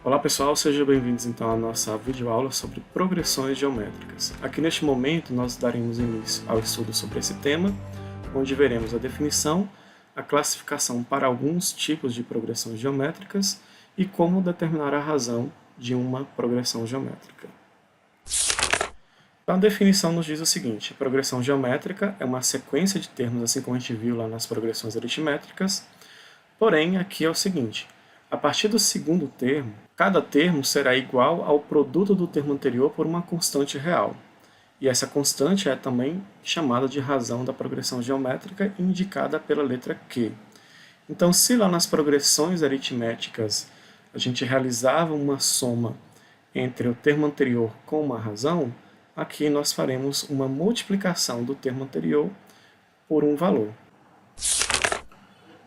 Olá pessoal, sejam bem-vindos então à nossa videoaula sobre progressões geométricas. Aqui neste momento nós daremos início ao estudo sobre esse tema, onde veremos a definição, a classificação para alguns tipos de progressões geométricas e como determinar a razão de uma progressão geométrica. Então, a definição nos diz o seguinte: a progressão geométrica é uma sequência de termos, assim como a gente viu lá nas progressões aritmétricas, porém aqui é o seguinte: a partir do segundo termo, cada termo será igual ao produto do termo anterior por uma constante real. E essa constante é também chamada de razão da progressão geométrica, indicada pela letra Q. Então, se lá nas progressões aritméticas a gente realizava uma soma entre o termo anterior com uma razão, aqui nós faremos uma multiplicação do termo anterior por um valor.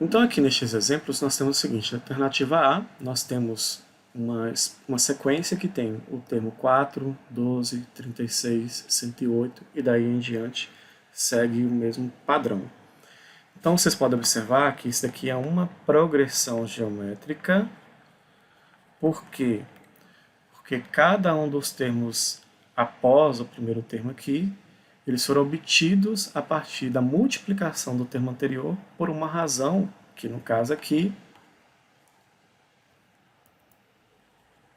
Então, aqui nestes exemplos, nós temos o seguinte: na alternativa A, nós temos uma sequência que tem o termo 4, 12, 36, 108 e daí em diante segue o mesmo padrão. Então, vocês podem observar que isso daqui é uma progressão geométrica. Por quê? Porque cada um dos termos após o primeiro termo aqui, eles foram obtidos a partir da multiplicação do termo anterior por uma razão, que no caso aqui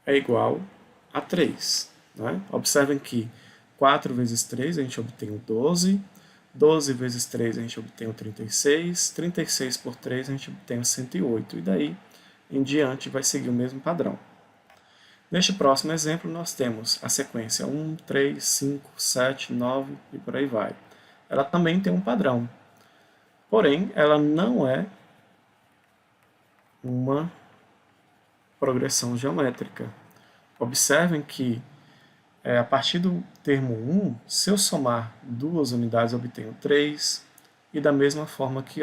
é igual a 3. Né? Observem que 4 vezes 3 a gente obtém o 12, 12 vezes 3 a gente obtém o 36, 36 por 3 a gente obtém o 108, e daí em diante vai seguir o mesmo padrão. Neste próximo exemplo, nós temos a sequência 1, 3, 5, 7, 9 e por aí vai. Ela também tem um padrão, porém, ela não é uma progressão geométrica. Observem que, a partir do termo 1, se eu somar duas unidades, eu obtenho 3, e da mesma forma aqui,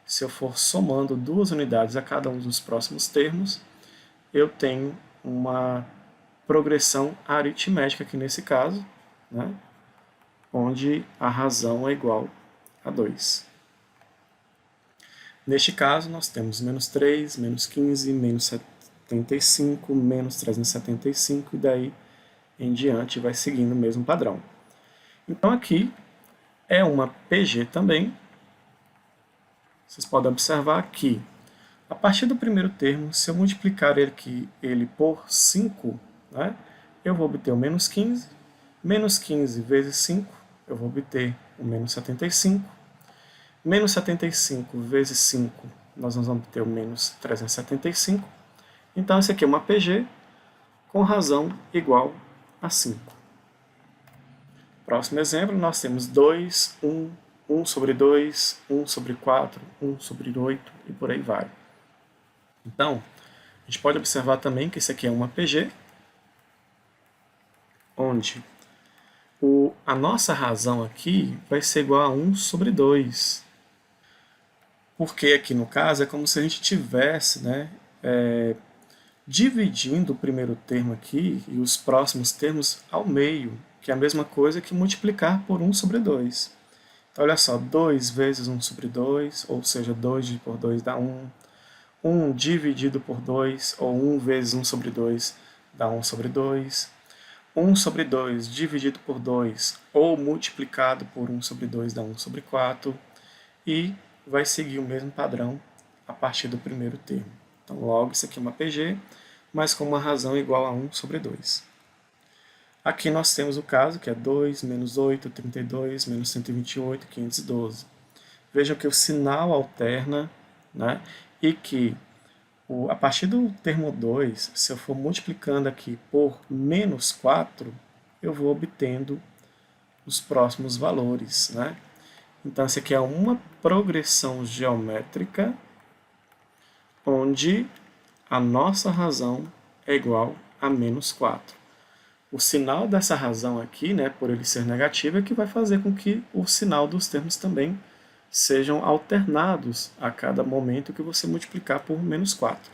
se eu for somando duas unidades a cada um dos próximos termos, eu tenho uma progressão aritmética aqui nesse caso, né, onde a razão é igual a 2. Neste caso, nós temos menos 3, menos 15, menos 75, menos 375, e daí em diante vai seguindo o mesmo padrão. Então aqui é uma PG também. Vocês podem observar que a partir do primeiro termo, se eu multiplicar ele por 5, né, eu vou obter o menos 15. Menos 15 vezes 5, eu vou obter o menos 75. Menos 75 vezes 5, nós vamos obter o menos 375. Então, esse aqui é uma PG com razão igual a 5. Próximo exemplo, nós temos 2, 1, 1 sobre 2, 1 sobre 4, 1 sobre 8 e por aí vai. Então, a gente pode observar também que esse aqui é uma PG, onde a nossa razão aqui vai ser igual a 1 sobre 2. Porque aqui no caso é como se a gente tivesse, dividindo o primeiro termo aqui e os próximos termos ao meio, que é a mesma coisa que multiplicar por 1 sobre 2. Então, olha só, 2 vezes 1 sobre 2, ou seja, 2 por 2 dá 1. 1 dividido por 2, ou 1 vezes 1 sobre 2, dá 1 sobre 2. 1 sobre 2 dividido por 2, ou multiplicado por 1 sobre 2, dá 1 sobre 4. E vai seguir o mesmo padrão a partir do primeiro termo. Então, logo, isso aqui é uma PG, mas com uma razão igual a 1 sobre 2. Aqui nós temos o caso, que é 2, menos 8, 32, menos 128, 512. Vejam que o sinal alterna, né? E que a partir do termo 2, se eu for multiplicando aqui por menos 4, eu vou obtendo os próximos valores, né? Então, essa aqui é uma progressão geométrica onde a nossa razão é igual a menos 4. O sinal dessa razão aqui, por ele ser negativo, é que vai fazer com que o sinal dos termos também sejam alternados a cada momento que você multiplicar por menos 4.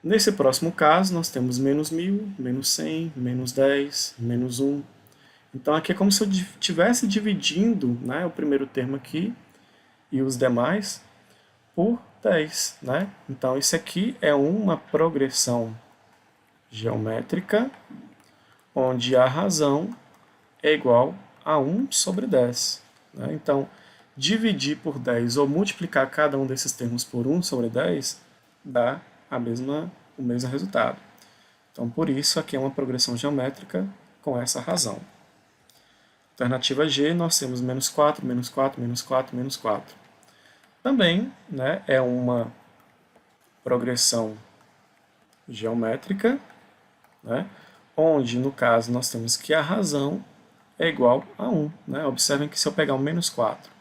Nesse próximo caso, nós temos menos 1000, menos 100, menos 10, menos 1. Então, aqui é como se eu estivesse dividindo, o primeiro termo aqui e os demais por 10. Então, isso aqui é uma progressão geométrica onde a razão é igual a 1 sobre 10. Né? Então, dividir por 10 ou multiplicar cada um desses termos por 1 sobre 10 dá o mesmo resultado. Então, por isso, aqui é uma progressão geométrica com essa razão. Alternativa G, nós temos menos 4, menos 4, menos 4, menos 4. Também, né, é uma progressão geométrica, né, onde, no caso, nós temos que a razão é igual a 1. Né? Observem que se eu pegar o menos 4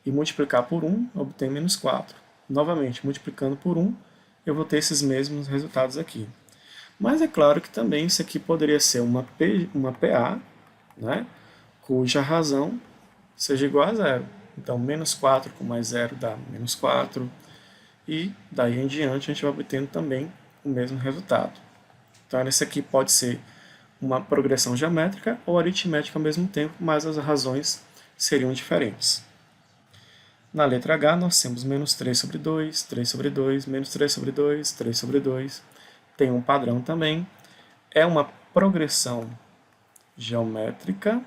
e multiplicar por 1, eu obtenho menos 4. Novamente, multiplicando por 1, eu vou ter esses mesmos resultados aqui. Mas é claro que também isso aqui poderia ser uma PA, né, cuja razão seja igual a zero. Então, menos 4 com mais 0 dá menos 4. E daí em diante a gente vai obtendo também o mesmo resultado. Então, esse aqui pode ser uma progressão geométrica ou aritmética ao mesmo tempo, mas as razões seriam diferentes. Na letra H, nós temos menos 3 sobre 2, 3 sobre 2, menos 3 sobre 2, 3 sobre 2. Tem um padrão também. É uma progressão geométrica,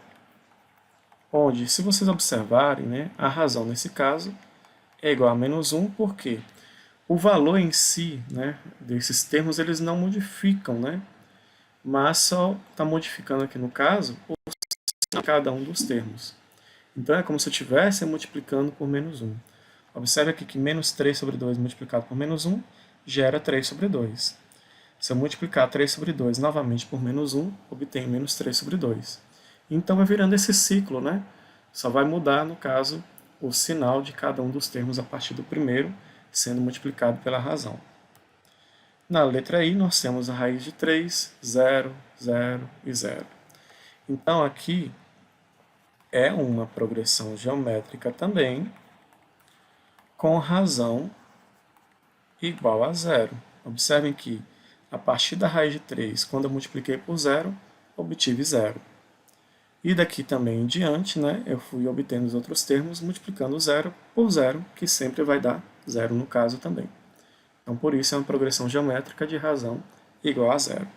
onde, se vocês observarem, né, a razão nesse caso é igual a menos 1, porque o valor em si, né, desses termos eles não modificam, né, mas só está modificando aqui no caso cada um dos termos. Então é como se eu estivesse multiplicando por menos 1. Observe aqui que menos 3 sobre 2 multiplicado por menos 1 gera 3 sobre 2. Se eu multiplicar 3 sobre 2 novamente por menos 1, obtenho menos 3 sobre 2. Então vai virando esse ciclo, né? Só vai mudar, no caso, o sinal de cada um dos termos a partir do primeiro, sendo multiplicado pela razão. Na letra I, nós temos a raiz de 3, 0, 0 e 0. Então, aqui é uma progressão geométrica também, com razão igual a 0. Observem que, a partir da raiz de 3, quando eu multipliquei por 0, obtive 0. E daqui também em diante, né, eu fui obtendo os outros termos, multiplicando 0 por 0, que sempre vai dar 0 no caso também. Então, por isso, é uma progressão geométrica de razão igual a 0.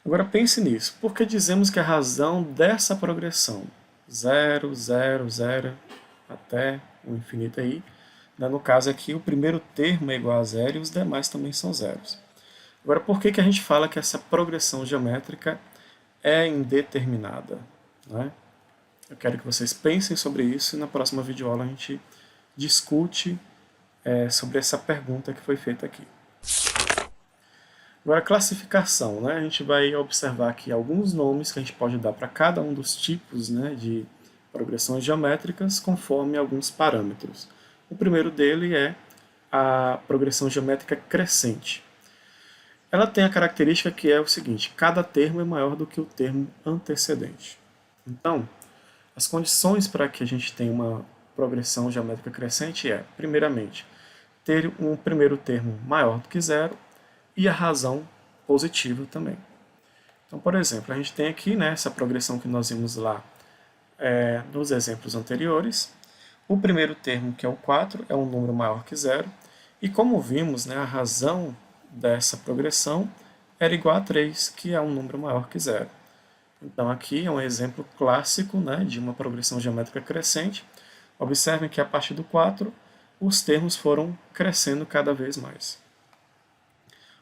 Agora, pense nisso. Por que dizemos que a razão dessa progressão, 0, 0, 0, até o infinito aí, né, no caso aqui, o primeiro termo é igual a 0 e os demais também são zeros. Agora, por que a gente fala que essa progressão geométrica é indeterminada? Né? Eu quero que vocês pensem sobre isso e na próxima videoaula a gente discute sobre essa pergunta que foi feita aqui. Agora, classificação. Né? A gente vai observar aqui alguns nomes que a gente pode dar para cada um dos tipos, né, de progressões geométricas conforme alguns parâmetros. O primeiro dele é a progressão geométrica crescente. Ela tem a característica que é o seguinte: cada termo é maior do que o termo antecedente. Então, as condições para que a gente tenha uma progressão geométrica crescente é, primeiramente, ter um primeiro termo maior do que zero e a razão positiva também. Então, por exemplo, a gente tem aqui, né, essa progressão que nós vimos lá nos exemplos anteriores. O primeiro termo, que é o 4, é um número maior que zero. E como vimos, né, a razão dessa progressão era igual a 3, que é um número maior que zero. Então aqui é um exemplo clássico, né, de uma progressão geométrica crescente. Observem que a partir do 4, os termos foram crescendo cada vez mais.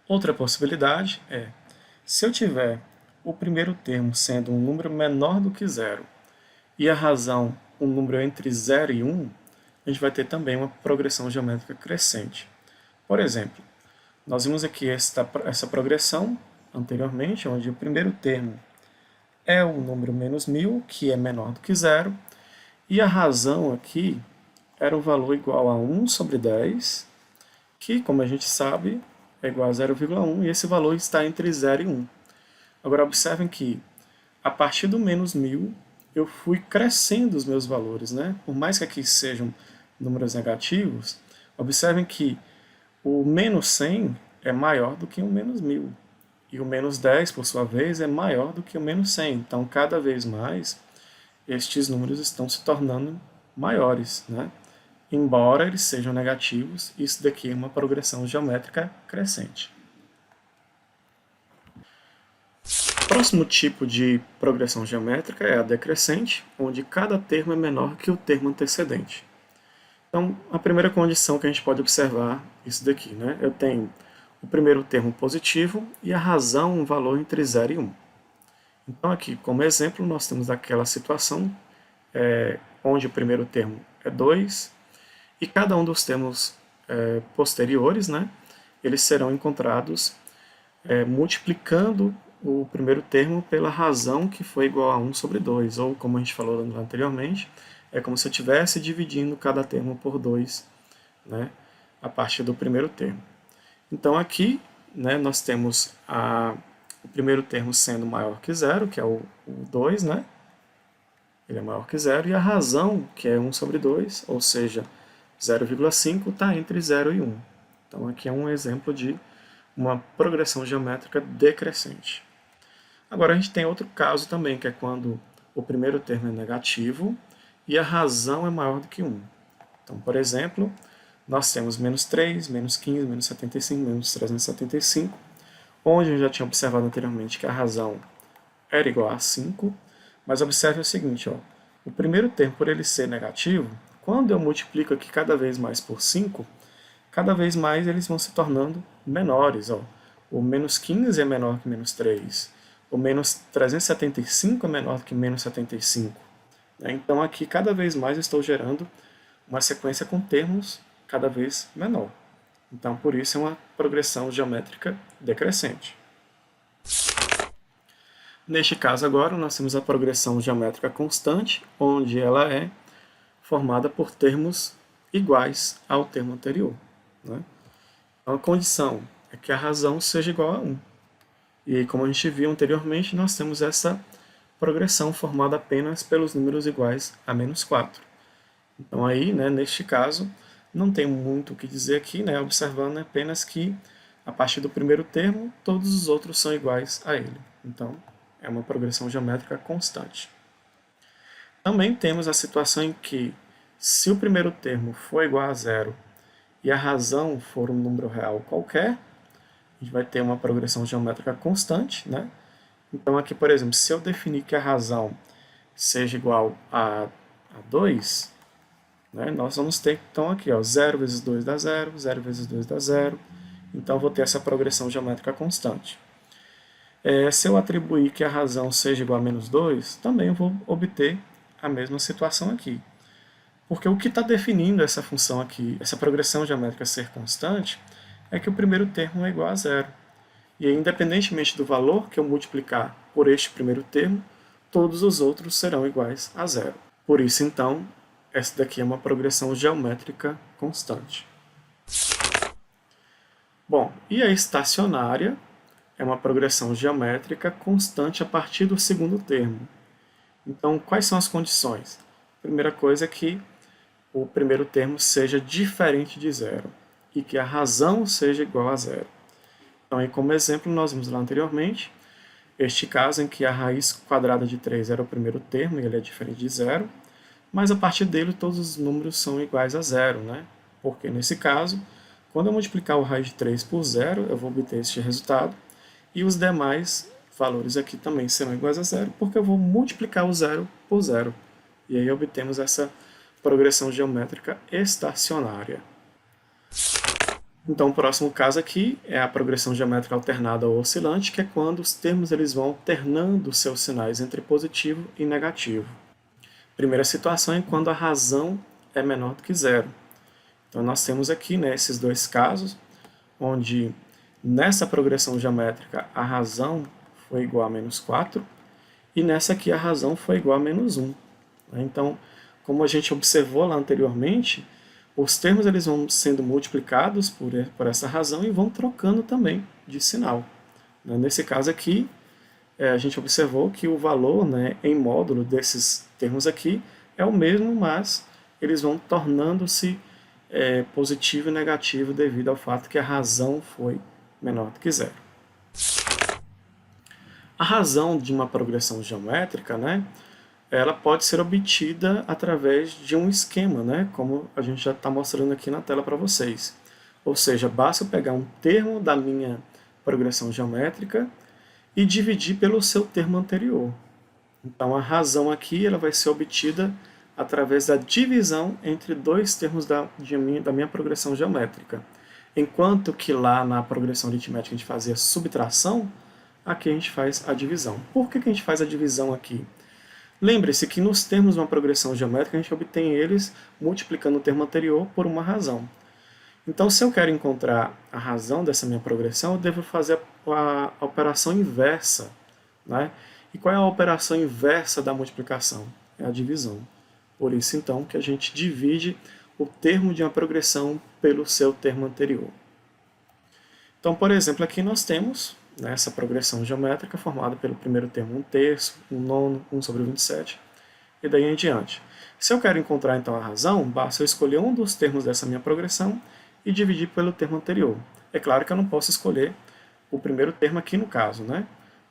Outra possibilidade é, se eu tiver o primeiro termo sendo um número menor do que zero e a razão um número entre 0 e 1, a gente vai ter também uma progressão geométrica crescente. Por exemplo, nós vimos aqui essa progressão anteriormente, onde o primeiro termo é o número menos 1000, que é menor do que zero, e a razão aqui era o valor igual a 1 sobre 10, que, como a gente sabe, é igual a 0,1, e esse valor está entre 0 e 1. Agora, observem que, a partir do menos 1000, eu fui crescendo os meus valores, né? Por mais que aqui sejam números negativos, observem que o menos 100 é maior do que o menos 1000. E o menos 10, por sua vez, é maior do que o menos 100. Então, cada vez mais, estes números estão se tornando maiores, né? Embora eles sejam negativos, isso daqui é uma progressão geométrica crescente. próximo tipo de progressão geométrica é a decrescente, onde cada termo é menor que o termo antecedente. Então, a primeira condição que a gente pode observar é isso daqui, né? Eu tenho o primeiro termo positivo e a razão um valor entre 0 e 1. Então, aqui, como exemplo, nós temos aquela situação onde o primeiro termo é 2 e cada um dos termos posteriores, né, eles serão encontrados multiplicando o primeiro termo pela razão que foi igual a 1 sobre 2, ou como a gente falou anteriormente, é como se eu estivesse dividindo cada termo por 2, né, a partir do primeiro termo. Então aqui, né, nós temos o primeiro termo sendo maior que 0, que é o 2, né, ele é maior que 0, e a razão, que é 1 sobre 2, ou seja, 0,5, está entre 0 e 1. Então aqui é um exemplo de uma progressão geométrica decrescente. Agora a gente tem outro caso também, que é quando o primeiro termo é negativo e a razão é maior do que 1. Então, por exemplo, nós temos menos 3, menos 15, menos 75, menos 375, onde eu já tinha observado anteriormente que a razão era igual a 5, mas observe o seguinte, ó, o primeiro termo, por ele ser negativo, quando eu multiplico aqui cada vez mais por 5, cada vez mais eles vão se tornando menores. Ó. O menos 15 é menor que menos 3, o menos 375 é menor que menos 75. Então aqui cada vez mais eu estou gerando uma sequência com termos cada vez menor. Então por isso é uma progressão geométrica decrescente. Neste caso agora nós temos a progressão geométrica constante, onde ela é formada por termos iguais ao termo anterior. Né? Então a condição é que a razão seja igual a 1. E aí, como a gente viu anteriormente, nós temos essa progressão formada apenas pelos números iguais a menos 4. Então aí, né, neste caso, não tem muito o que dizer aqui, né, observando apenas que a partir do primeiro termo, todos os outros são iguais a ele. Então, é uma progressão geométrica constante. Também temos a situação em que, se o primeiro termo for igual a 0 e a razão for um número real qualquer, a gente vai ter uma progressão geométrica constante, né? Então aqui, por exemplo, se eu definir que a razão seja igual a 2, né, nós vamos ter, então, aqui, ó, 0 vezes 2 dá 0, 0 vezes 2 dá 0, então vou ter essa progressão geométrica constante. Se eu atribuir que a razão seja igual a menos 2, também eu vou obter a mesma situação aqui. Porque o que está definindo essa função aqui, essa progressão geométrica ser constante, é que o primeiro termo é igual a 0. E aí, independentemente do valor que eu multiplicar por este primeiro termo, todos os outros serão iguais a 0. Por isso, então, essa daqui é uma progressão geométrica constante. Bom, e a estacionária é uma progressão geométrica constante a partir do segundo termo. Então, quais são as condições? A primeira coisa é que o primeiro termo seja diferente de 0 e que a razão seja igual a 0. Então, aí, como exemplo, nós vimos lá anteriormente este caso em que a raiz quadrada de 3 era o primeiro termo e ele é diferente de 0, mas a partir dele todos os números são iguais a 0, né? Porque nesse caso, quando eu multiplicar o raiz de 3 por 0, eu vou obter este resultado, e os demais valores aqui também serão iguais a 0, porque eu vou multiplicar o 0 por 0. E aí obtemos essa progressão geométrica estacionária. Então, o próximo caso aqui é a progressão geométrica alternada ou oscilante, que é quando os termos eles vão alternando seus sinais entre positivo e negativo. Primeira situação é quando a razão é menor do que 0. Então, nós temos aqui, né, esses dois casos, onde nessa progressão geométrica a razão foi igual a menos 4, e nessa aqui a razão foi igual a menos 1. Então, como a gente observou lá anteriormente, os termos eles vão sendo multiplicados por essa razão e vão trocando também de sinal. Nesse caso aqui, a gente observou que o valor, né, em módulo desses termos aqui é o mesmo, mas eles vão tornando-se positivo e negativo devido ao fato que a razão foi menor do que 0. A razão de uma progressão geométrica, né, ela pode ser obtida através de um esquema, né, como a gente já está mostrando aqui na tela para vocês. Ou seja, basta eu pegar um termo da minha progressão geométrica e dividir pelo seu termo anterior. Então, a razão aqui ela vai ser obtida através da divisão entre dois termos da minha progressão geométrica. Enquanto que lá na progressão aritmética a gente fazia subtração, aqui a gente faz a divisão. Por que a gente faz a divisão aqui? Lembre-se que nos termos de uma progressão geométrica a gente obtém eles multiplicando o termo anterior por uma razão. Então, se eu quero encontrar a razão dessa minha progressão, eu devo fazer a operação inversa, né? E qual é a operação inversa da multiplicação? É a divisão. Por isso, então, que a gente divide o termo de uma progressão pelo seu termo anterior. Então, por exemplo, aqui nós temos, né, essa progressão geométrica formada pelo primeiro termo 1/3, 1/9, 1 sobre 27, e daí em diante. Se eu quero encontrar, então, a razão, basta eu escolher um dos termos dessa minha progressão e dividir pelo termo anterior. É claro que eu não posso escolher o primeiro termo aqui no caso, né?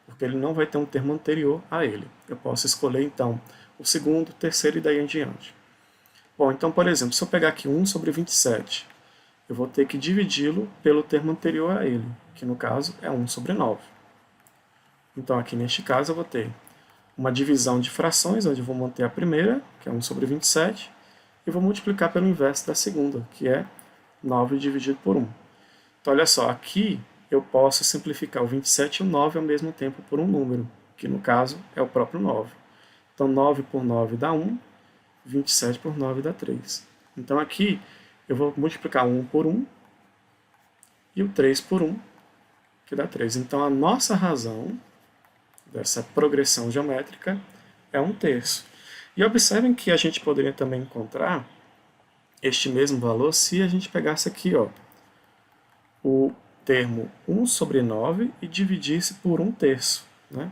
Porque ele não vai ter um termo anterior a ele. Eu posso escolher, então, o segundo, o terceiro e daí em diante. Bom, então, por exemplo, se eu pegar aqui 1 sobre 27, eu vou ter que dividi-lo pelo termo anterior a ele, que no caso é 1 sobre 9. Então, aqui neste caso, eu vou ter uma divisão de frações, onde eu vou manter a primeira, que é 1 sobre 27, e vou multiplicar pelo inverso da segunda, que é 9 dividido por 1. Então, olha só, aqui eu posso simplificar o 27 e o 9 ao mesmo tempo por um número, que no caso é o próprio 9. Então, 9 por 9 dá 1, 27 por 9 dá 3. Então, aqui eu vou multiplicar 1 por 1 e o 3 por 1, que dá 3. Então, a nossa razão dessa progressão geométrica é 1/3. E observem que a gente poderia também encontrar este mesmo valor se a gente pegasse aqui, ó, o termo 1 sobre 9 e dividisse por 1/3. Né?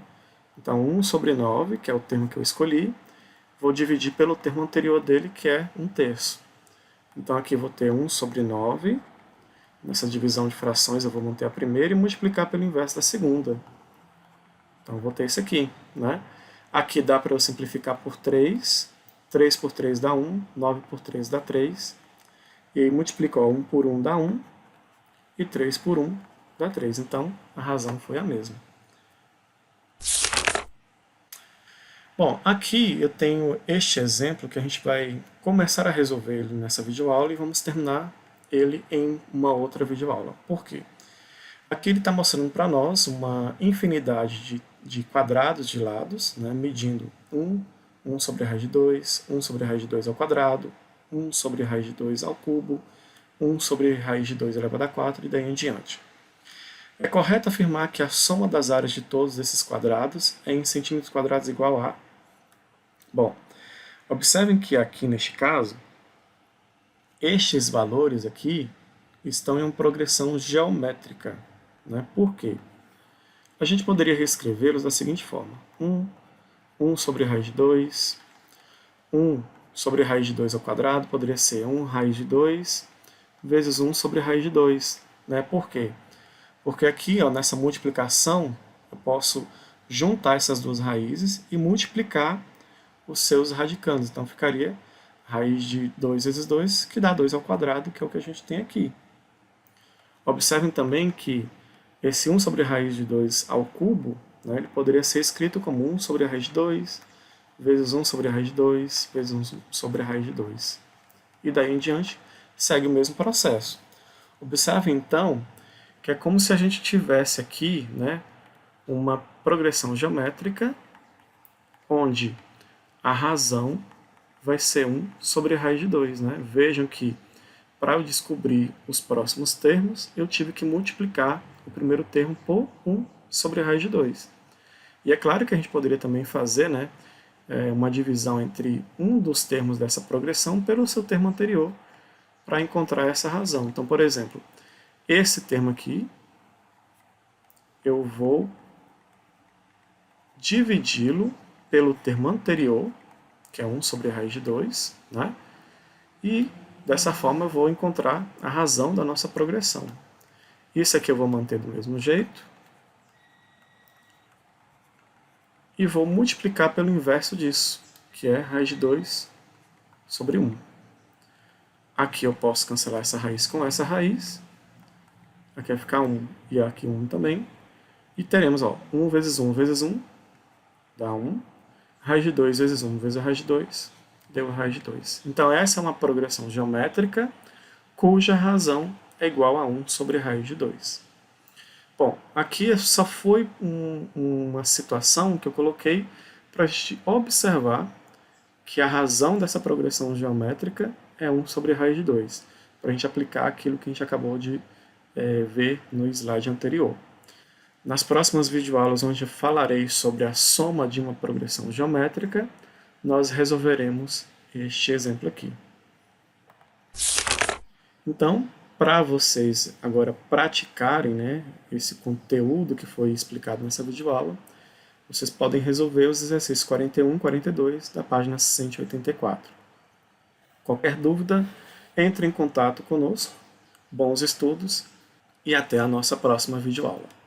Então, 1 sobre 9, que é o termo que eu escolhi, vou dividir pelo termo anterior dele, que é 1/3. Então, aqui eu vou ter 1 sobre 9. Nessa divisão de frações, eu vou manter a primeira e multiplicar pelo inverso da segunda. Então, eu vou ter isso aqui. Né? Aqui dá para eu simplificar por 3. 3 por 3 dá 1. 9 por 3 dá 3. E aí multiplico, ó, 1 por 1 dá 1. E 3 por 1 dá 3. Então, a razão foi a mesma. Bom, aqui eu tenho este exemplo que a gente vai começar a resolver ele nessa videoaula e vamos terminar ele em uma outra videoaula. Por quê? Aqui ele está mostrando para nós uma infinidade de quadrados de lados, né, medindo 1 sobre a raiz de 2, 1 sobre a raiz de 2 ao quadrado, 1 sobre a raiz de 2 ao cubo, 1 sobre a raiz de 2 elevado a 4 e daí em diante. É correto afirmar que a soma das áreas de todos esses quadrados é em centímetros quadrados igual a... Bom, observem que aqui neste caso, estes valores aqui estão em uma progressão geométrica. Né? Por quê? A gente poderia reescrevê-los da seguinte forma. 1 sobre a raiz de 2, 1 sobre a raiz de 2 ao quadrado poderia ser 1 raiz de 2 vezes 1 sobre a raiz de 2. Né? Por quê? Porque aqui, ó, nessa multiplicação, eu posso juntar essas duas raízes e multiplicar os seus radicandos. Então, ficaria raiz de 2 vezes 2, que dá 2 ao quadrado, que é o que a gente tem aqui. Observem também que esse 1 sobre a raiz de 2 ao cubo, né, ele poderia ser escrito como 1 sobre a raiz de 2, vezes 1 sobre a raiz de 2, vezes 1 sobre a raiz de 2. E daí em diante, segue o mesmo processo. Observem, então, que é como se a gente tivesse aqui, né, uma progressão geométrica onde a razão vai ser 1 sobre a raiz de 2. Né? Vejam que, para eu descobrir os próximos termos, eu tive que multiplicar o primeiro termo por 1 sobre a raiz de 2. E é claro que a gente poderia também fazer, né, uma divisão entre um dos termos dessa progressão pelo seu termo anterior para encontrar essa razão. Então, por exemplo, esse termo aqui, eu vou dividi-lo pelo termo anterior, que é 1 sobre a raiz de 2, né? E dessa forma eu vou encontrar a razão da nossa progressão. Isso aqui eu vou manter do mesmo jeito. E vou multiplicar pelo inverso disso, que é raiz de 2 sobre 1. Aqui eu posso cancelar essa raiz com essa raiz. Aqui vai ficar 1 e aqui 1 também. E teremos, ó, 1 vezes 1 vezes 1, dá 1. Raiz de 2 vezes 1 vezes a raiz de 2, deu a raiz de 2. Então essa é uma progressão geométrica cuja razão é igual a 1 sobre a raiz de 2. Bom, aqui só foi uma situação que eu coloquei para a gente observar que a razão dessa progressão geométrica é 1 sobre a raiz de 2, para a gente aplicar aquilo que a gente acabou de ver no slide anterior. Nas próximas videoaulas, onde eu falarei sobre a soma de uma progressão geométrica, nós resolveremos este exemplo aqui. Então, para vocês agora praticarem, né, esse conteúdo que foi explicado nessa videoaula, vocês podem resolver os exercícios 41 e 42 da página 184. Qualquer dúvida, entre em contato conosco. Bons estudos e até a nossa próxima videoaula.